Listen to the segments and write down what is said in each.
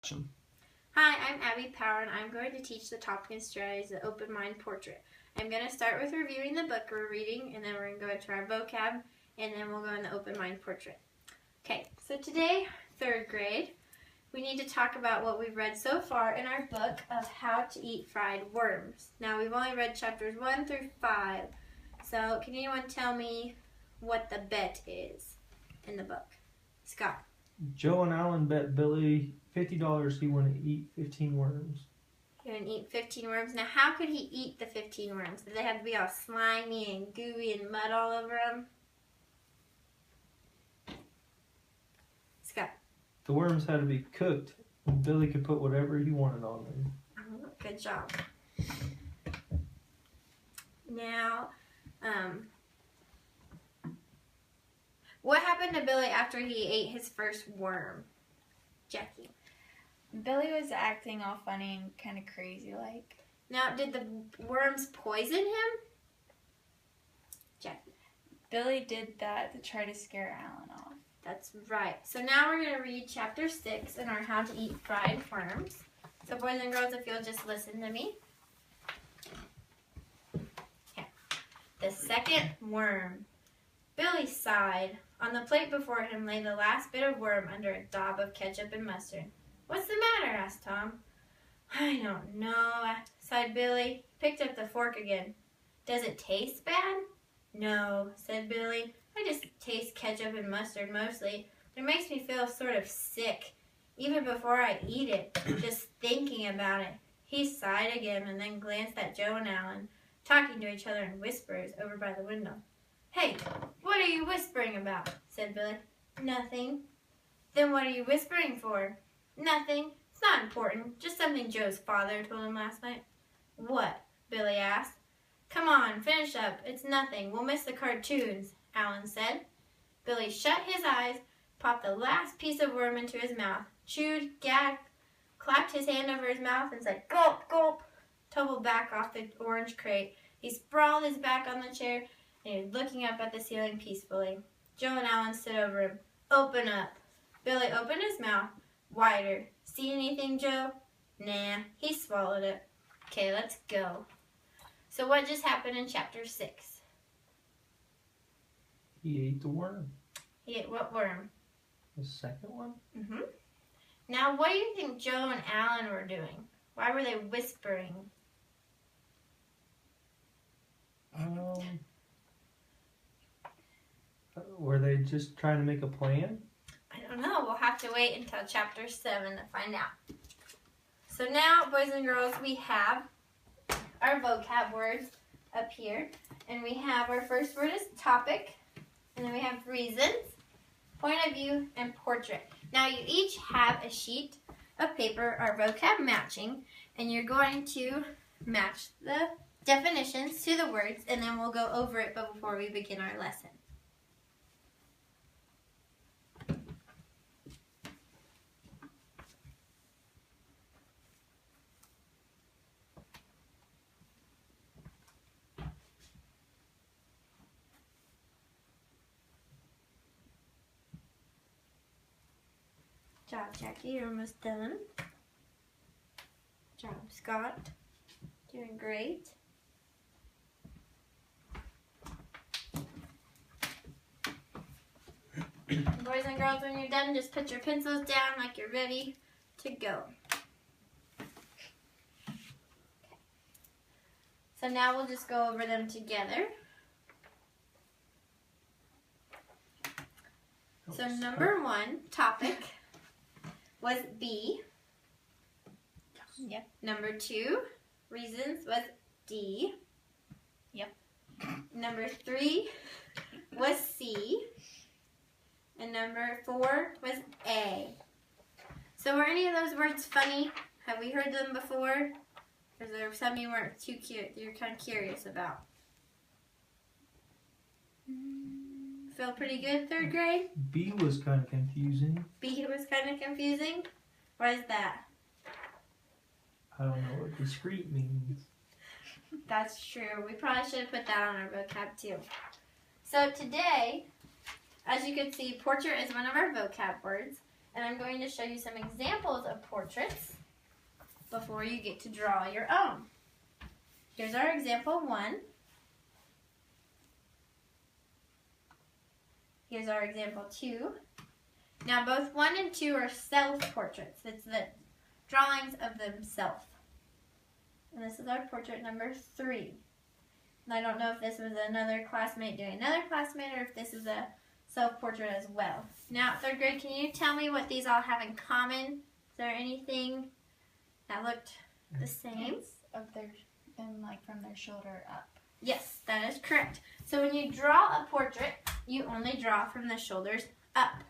Awesome. Hi, I'm Abby Power, and I'm going to teach the Tompkins strategies the open mind portrait. I'm going to start with reviewing the book we're reading, and then we're going to go into our vocab, and then we'll go in the open mind portrait. Okay, so today, 3rd grade, we need to talk about what we've read so far in our book of How to Eat Fried Worms. Now, we've only read chapters 1 through 5, so can anyone tell me what the bet is in the book? Scott. Joe and Alan bet Billy $50 he want to eat 15 worms. He would eat 15 worms. Now, how could he eat the 15 worms? Did they have to be all slimy and gooey and mud all over them? Scott. The worms had to be cooked, and Billy could put whatever he wanted on them. Oh, good job. Now, what happened to Billy after he ate his first worm? Jackie. Billy was acting all funny and kind of crazy like. Now, did the worms poison him? Jackie. Billy did that to try to scare Alan off. That's right. So now we're going to read chapter 6 in our How to Eat Fried Worms. So boys and girls, if you'll just listen to me. Okay. The second worm. Billy sighed. On the plate before him lay the last bit of worm under a daub of ketchup and mustard. "What's the matter?" asked Tom. "I don't know," sighed Billy. He picked up the fork again. "Does it taste bad?" "No," said Billy. "I just taste ketchup and mustard mostly. It makes me feel sort of sick, even before I eat it, just thinking about it." He sighed again and then glanced at Joe and Alan, talking to each other in whispers over by the window. "Hey, what are you whispering about?" said Billy. "Nothing." "Then what are you whispering for?" "Nothing. It's not important. Just something Joe's father told him last night." "What?" Billy asked. "Come on, finish up. It's nothing. We'll miss the cartoons," Alan said. Billy shut his eyes, popped the last piece of worm into his mouth, chewed, gagged, clapped his hand over his mouth and said, "Gulp, gulp," tumbled back off the orange crate. He sprawled his back on the chair and he was looking up at the ceiling peacefully. Joe and Alan stood over him. "Open up." Billy opened his mouth wider. "See anything, Joe?" "Nah." He swallowed it. "Okay, let's go." So what just happened in chapter 6? He ate the worm. He ate what worm? The second one? Mm-hmm. Now, what do you think Joe and Alan were doing? Why were they whispering? Were they just trying to make a plan? I don't know. We'll have to wait until chapter 7 to find out. So now, boys and girls, we have our vocab words up here. And we have our first word is topic. And then we have reasons, point of view, and portrait. Now, you each have a sheet of paper, our vocab matching. And you're going to match the definitions to the words. And then we'll go over it before we begin our lesson. Good job, Jackie. You're almost done. Good job, Scott. Doing great. Boys and girls, when you're done, just put your pencils down like you're ready to go. Okay. So now we'll just go over them together. So number 1, topic, was B. Yep. Number 2, reasons, was D. Yep. Number 3 was C. And number 4 was A. So were any of those words funny? Have we heard them before? Or is there some you weren't too cute? You're kind of curious about? Feel pretty good, 3rd grade? B was kind of confusing. B was kind of confusing. Why is that? I don't know what discreet means. That's true. We probably should have put that on our vocab too. So today, as you can see, portrait is one of our vocab words. and I'm going to show you some examples of portraits before you get to draw your own. Here's our example 1. Here's our example 2. Now both 1 and 2 are self-portraits. It's the drawings of themselves. And this is our portrait number 3. And I don't know if this was another classmate doing another classmate or if this is a self-portrait as well. Now, 3rd grade, can you tell me what these all have in common? Is there anything that looked the same? Of their, and like from their shoulder up. Yes, that is correct. So when you draw a portrait, you only draw from the shoulders up.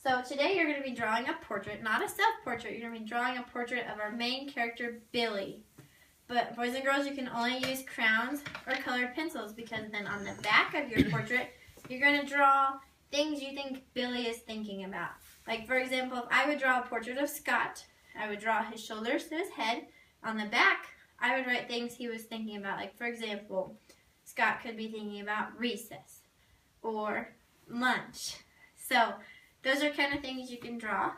So today you're going to be drawing a portrait, not a self-portrait. You're going to be drawing a portrait of our main character, Billy. But boys and girls, you can only use crowns or colored pencils because then on the back of your portrait, you're going to draw things you think Billy is thinking about. Like, for example, if I would draw a portrait of Scott, I would draw his shoulders to his head. On the back, I would write things he was thinking about. Like, for example, Scott could be thinking about recess or lunch. So those are kind of things you can draw.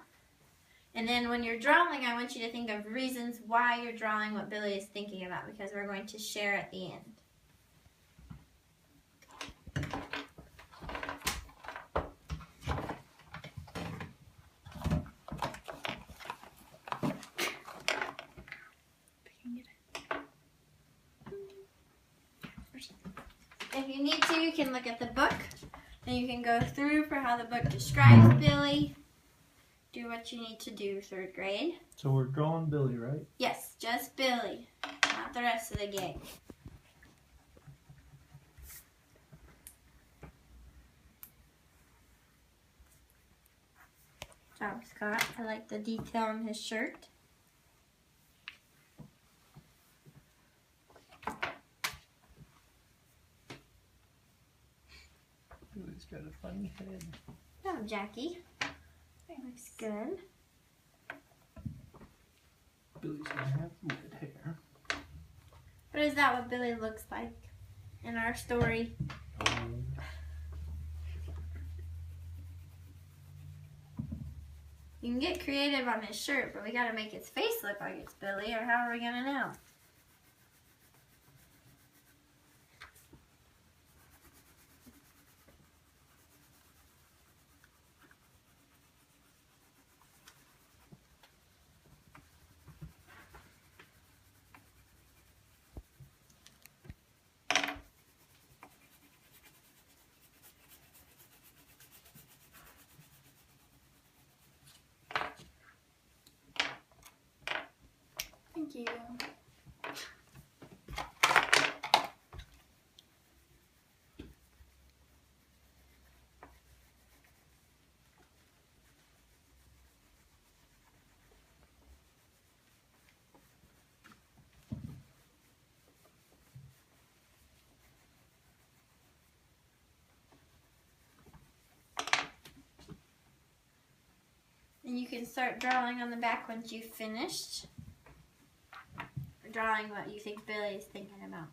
And then when you're drawing, I want you to think of reasons why you're drawing what Billy is thinking about because we're going to share at the end. If you need to, you can look at the book and you can go through for how the book describes Billy. Do what you need to do, 3rd grade. So we're drawing Billy, right? Yes, just Billy, not the rest of the gang. Good job, Scott. I like the detail on his shirt. Billy's got a funny head. Oh, Jackie. That looks good. Billy's gonna have red hair. But is that what Billy looks like in our story? You can get creative on his shirt, but we gotta make his face look like it's Billy, or how are we gonna know? Thank you. And you can start drawing on the back once you've finished. Or drawing what you think Billy is thinking about.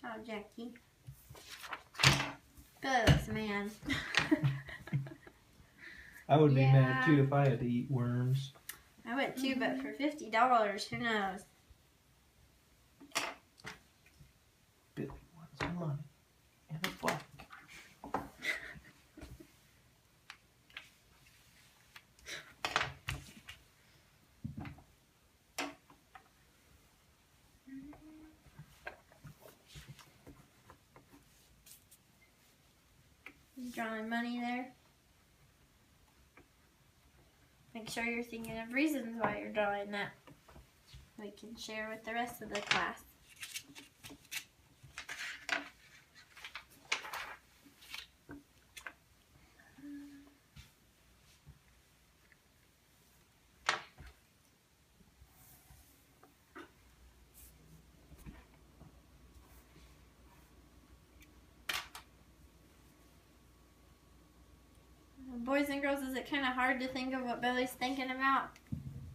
Good job, Jackie. Billy looks mad. I would be mad Yeah. too if I had to eat worms. I would too, but for $50, who knows? Billy wants money and a bike. You drawing money there? Make sure you're thinking of reasons why you're drawing that. We can share with the rest of the class. boys and girls, is it kind of hard to think of what Billy's thinking about?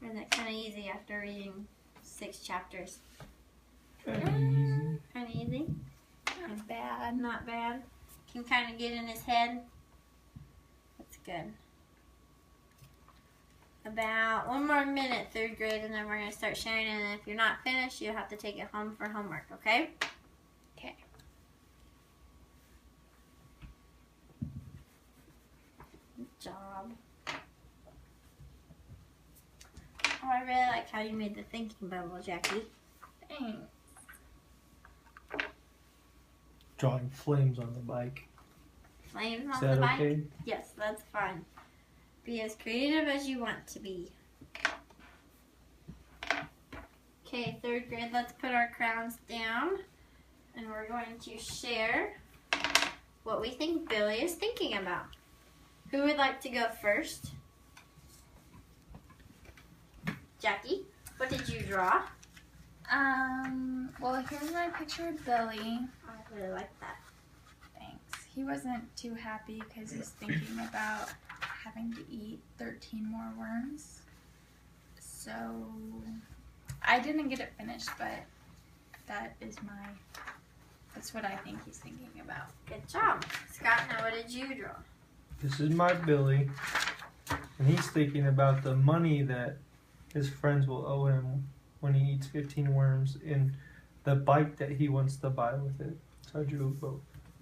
Or is it kind of easy after reading 6 chapters? Easy. Kind of easy? Not bad. Not bad. Can kind of get in his head. That's good. About 1 more minute, 3rd grade, and then we're going to start sharing. And if you're not finished, you'll have to take it home for homework, okay? Okay. Good job. Oh, I really like how you made the thinking bubble, Jackie. Thanks. Drawing flames on the bike. Flames Is on that the bike? okay? Yes, that's fun. Be as creative as you want to be. Okay, 3rd grade, let's put our crowns down. And we're going to share what we think Billy is thinking about. Who would like to go first? Jackie, what did you draw? Well, here's my picture of Billy. I really like that. Thanks. He wasn't too happy because he's thinking about having to eat 13 more worms. So, I didn't get it finished, but that's what I think he's thinking about. Good job. Scott, now what did you draw? This is my Billy, and he's thinking about the money that his friends will owe him when he eats 15 worms and the bike that he wants to buy with it. So I drew both.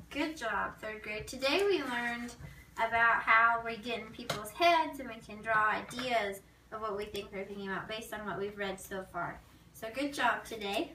Good job, 3rd grade. Today we learned about how we get in people's heads and we can draw ideas of what we think they're thinking about based on what we've read so far. So good job today.